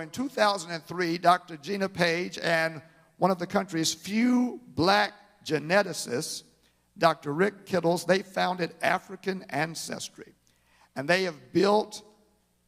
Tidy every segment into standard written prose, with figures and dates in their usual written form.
in 2003, Dr. Gina Paige and one of the country's few black geneticists, Dr. Rick Kittles, they founded African Ancestry. And they have built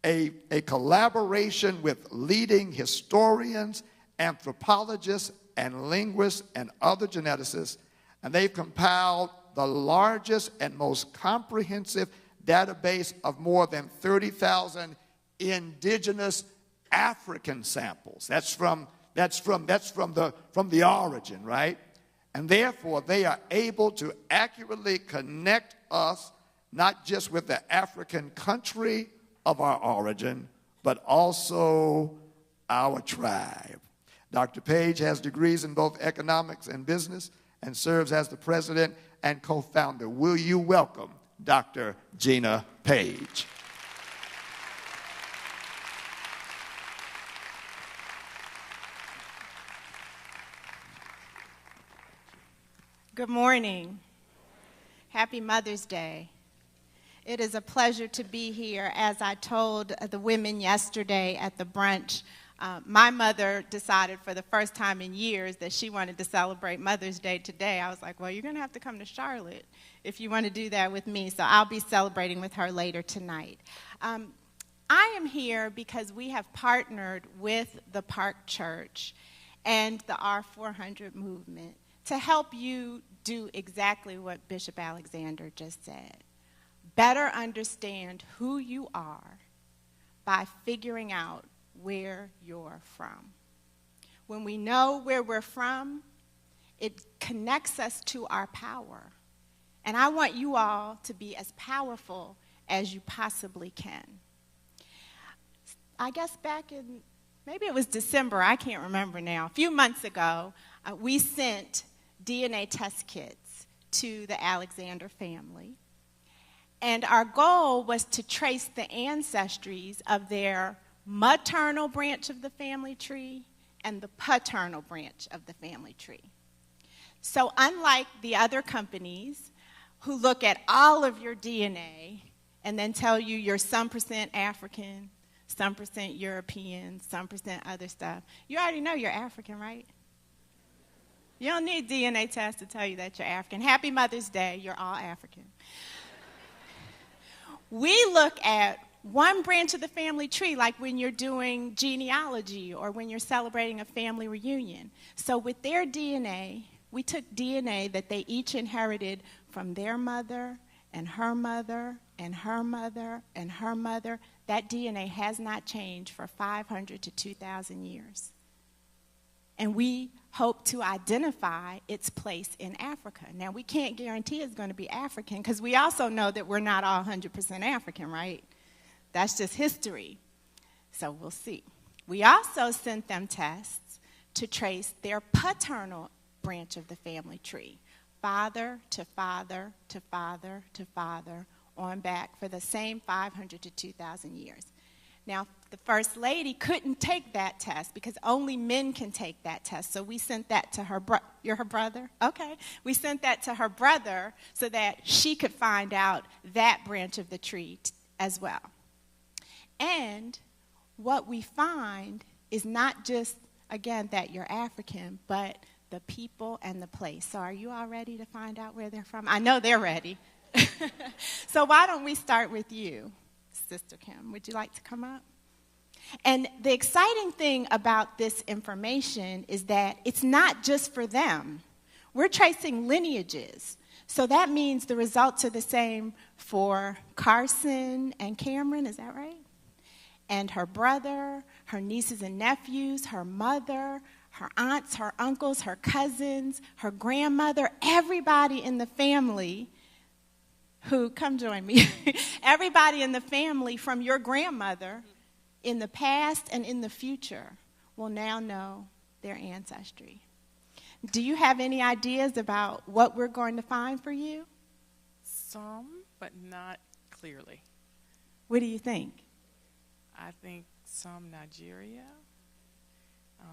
a collaboration with leading historians, anthropologists, and linguists, and other geneticists. And they've compiled the largest and most comprehensive database of more than 30,000 indigenous African samples. That's from the origin, right? And therefore, they are able to accurately connect us not just with the African country of our origin, but also our tribe. Dr. Paige has degrees in both economics and business and serves as the president and co-founder. Will you welcome Dr. Gina Paige? Good morning. Happy Mother's Day. It is a pleasure to be here. As I told the women yesterday at the brunch, my mother decided for the first time in years that she wanted to celebrate Mother's Day today. I was like, well, you're going to have to come to Charlotte if you want to do that with me. So I'll be celebrating with her later tonight. I am here because we have partnered with the Park Church and the R400 movement to help you do exactly what Bishop Alexander just said. Better understand who you are by figuring out where you're from. When we know where we're from, it connects us to our power. And I want you all to be as powerful as you possibly can. I guess back in, maybe it was December, I can't remember now, a few months ago, we sent DNA test kits to the Alexander family. And our goal was to trace the ancestries of their maternal branch of the family tree and the paternal branch of the family tree. So unlike the other companies who look at all of your DNA and then tell you you're some percent African, some percent European, some percent other stuff, you already know you're African, right? You don't need DNA tests to tell you that you're African. Happy Mother's Day, you're all African. We look at one branch of the family tree, like when you're doing genealogy or when you're celebrating a family reunion. So with their DNA, we took DNA that they each inherited from their mother and her mother and her mother and her mother. That DNA has not changed for 500 to 2,000 years. And we hope to identify its place in Africa. Now, we can't guarantee it's going to be African because we also know that we're not all 100% African, right? That's just history. So we'll see. We also sent them tests to trace their paternal branch of the family tree, father to father to father to father, on back for the same 500 to 2,000 years. Now, the First Lady couldn't take that test because only men can take that test. So we sent that to her brother. You're her brother? Okay. We sent that to her brother so that she could find out that branch of the tree as well. And what we find is not just, again, that you're African, but the people and the place. So are you all ready to find out where they're from? I know they're ready. So why don't we start with you, Sister Kim? Would you like to come up? And the exciting thing about this information is that it's not just for them. We're tracing lineages. So that means the results are the same for Carson and Cameron, is that right? And her brother, her nieces and nephews, her mother, her aunts, her uncles, her cousins, her grandmother, everybody in the family who, come join me, everybody in the family from your grandmother in the past and in the future will now know their ancestry. Do you have any ideas about what we're going to find for you? Some, but not clearly. What do you think? I think some Nigeria,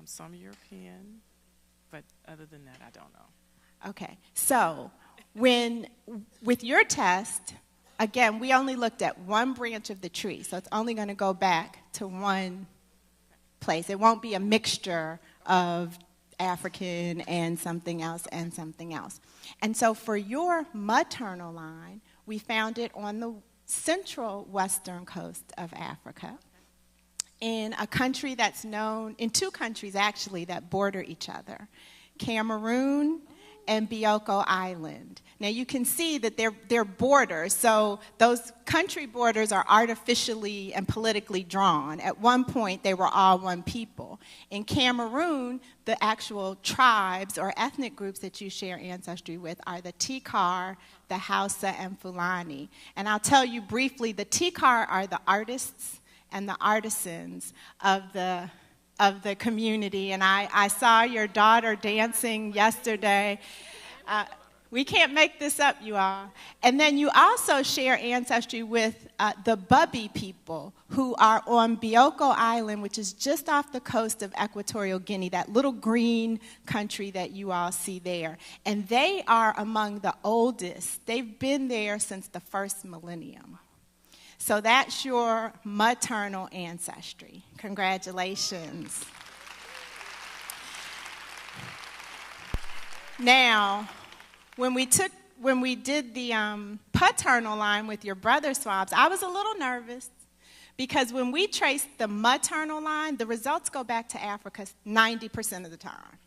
some European, but other than that, I don't know. Okay, so with your test, again, we only looked at one branch of the tree, so it's only going to go back to one place. It won't be a mixture of African and something else and something else. And so for your maternal line, we found it on the central western coast of Africa, in a country that's known, in two countries actually that border each other, Cameroon and Bioko Island. Now you can see that they're borders, so those country borders are artificially and politically drawn. At one point, they were all one people. In Cameroon, the actual tribes or ethnic groups that you share ancestry with are the Tikar, the Hausa, and Fulani. And I'll tell you briefly, the Tikar are the artists and the artisans of the community. And I saw your daughter dancing yesterday. We can't make this up, you all. And then you also share ancestry with the Bubi people, who are on Bioko Island, which is just off the coast of Equatorial Guinea, that little green country that you all see there. And they are among the oldest. They've been there since the first millennium. So that's your maternal ancestry. Congratulations. Now, when we did the paternal line with your brother swabs, I was a little nervous because when we traced the maternal line, the results go back to Africa 90% of the time.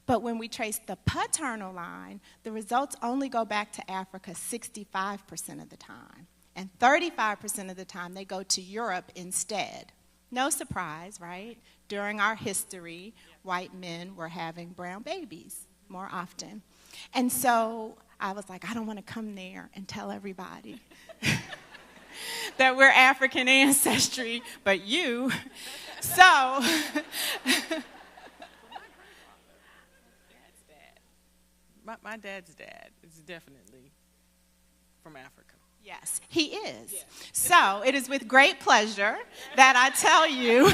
But when we trace the paternal line, the results only go back to Africa 65% of the time. And 35% of the time, they go to Europe instead. No surprise, right? During our history, white men were having brown babies more often. And so I was like, I don't want to come there and tell everybody that we're African ancestry, but you. So my dad's dad is definitely from Africa. yes, he is. Yes. So it is with great pleasure that I tell you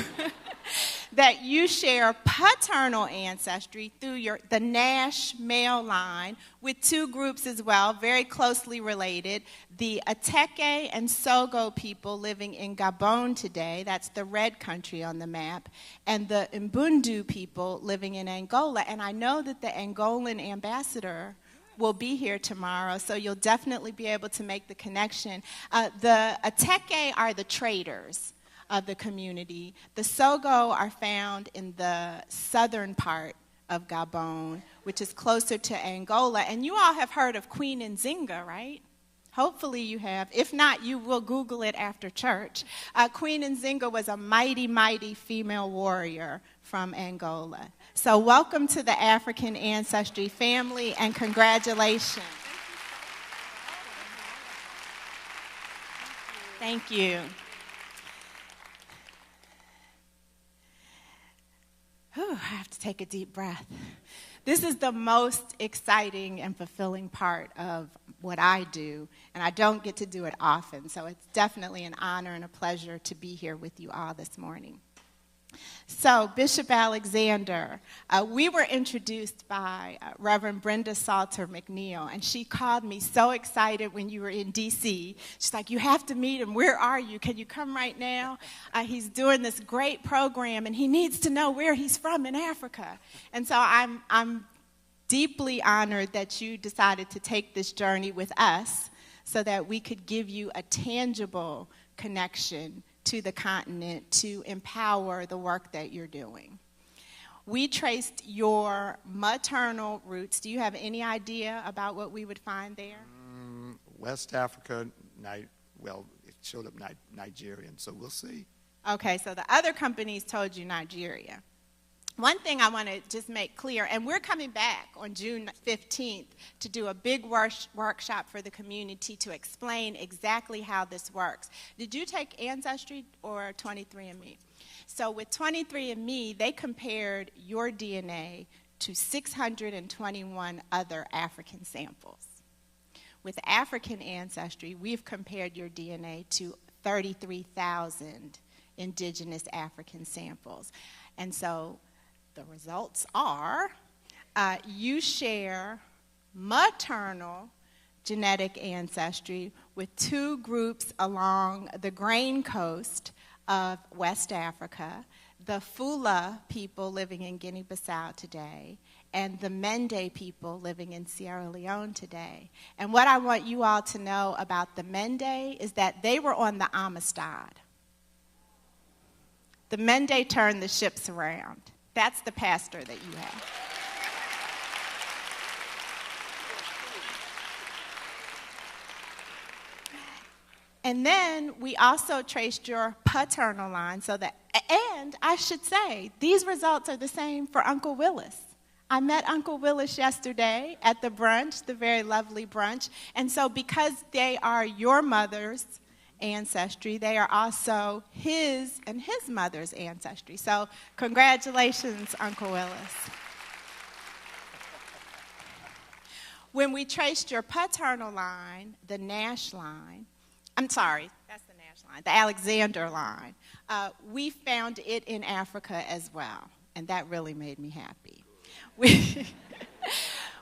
that you share paternal ancestry through the Nash male line with two groups as well, very closely related. The Ateke and Sogo people living in Gabon today, that's the red country on the map, and the Mbundu people living in Angola. And I know that the Angolan ambassador will be here tomorrow, so you'll definitely be able to make the connection. The Ateke are the traders of the community. The Sogo are found in the southern part of Gabon, which is closer to Angola. And you all have heard of Queen Nzinga, right? Hopefully you have. If not, you will Google it after church. Queen Nzinga was a mighty, mighty female warrior from Angola. So welcome to the African Ancestry family, and congratulations. Thank you. Whew, I have to take a deep breath. This is the most exciting and fulfilling part of what I do, and I don't get to do it often, so it's definitely an honor and a pleasure to be here with you all this morning. So, Bishop Alexander, we were introduced by Reverend Brenda Salter McNeil, and she called me so excited when you were in D.C. She's like, you have to meet him. Where are you? Can you come right now? He's doing this great program, and he needs to know where he's from in Africa. And so I'm deeply honored that you decided to take this journey with us so that we could give you a tangible connection to the continent to empower the work that you're doing. We traced your maternal roots. Do you have any idea about what we would find there? West Africa, well, it showed up Nigerian, so we'll see. Okay, so the other companies told you Nigeria. One thing I want to just make clear, and we're coming back on June 15th to do a big workshop for the community to explain exactly how this works. Did you take Ancestry or 23andMe? So with 23andMe, they compared your DNA to 621 other African samples. With African Ancestry, we've compared your DNA to 33,000 indigenous African samples. And so the results are you share maternal genetic ancestry with two groups along the grain coast of West Africa. the Fula people living in Guinea-Bissau today, and the Mende people living in Sierra Leone today. And what I want you all to know about the Mende is that they were on the Amistad. The Mende turned the ships around. That's the pastor that you have. And then we also traced your paternal line, and I should say, these results are the same for Uncle Willis. I met Uncle Willis yesterday at the brunch, the very lovely brunch. And so because they are your mother's ancestry, they are also his and his mother's ancestry. So congratulations, Uncle Willis. When we traced your paternal line, the Nash line, that's the Nash line, the Alexander line, we found it in Africa as well, and that really made me happy.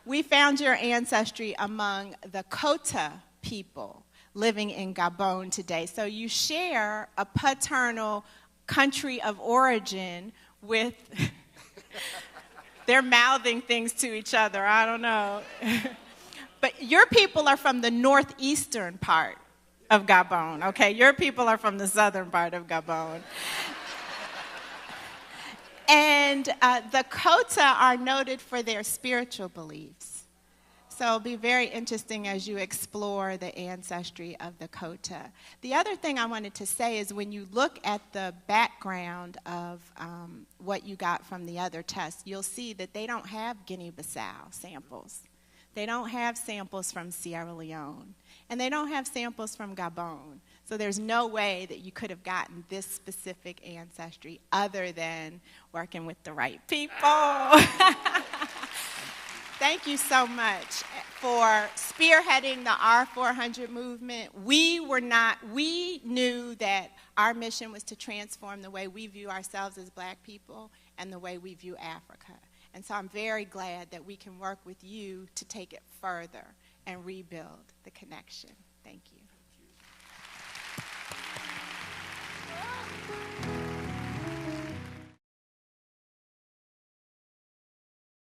We found your ancestry among the Kota people living in Gabon today. So you share a paternal country of origin with, they're mouthing things to each other, I don't know. But your people are from the northeastern part of Gabon, okay? Your people are from the southern part of Gabon. And the Kota are noted for their spiritual beliefs. So it'll be very interesting as you explore the ancestry of the Kota. The other thing I wanted to say is when you look at the background of what you got from the other tests, you'll see that they don't have Guinea-Bissau samples. They don't have samples from Sierra Leone. And they don't have samples from Gabon. So there's no way that you could have gotten this specific ancestry other than working with the right people. Thank you so much for spearheading the R400 movement. We knew that our mission was to transform the way we view ourselves as black people and the way we view Africa. And so I'm very glad that we can work with you to take it further and rebuild the connection. Thank you.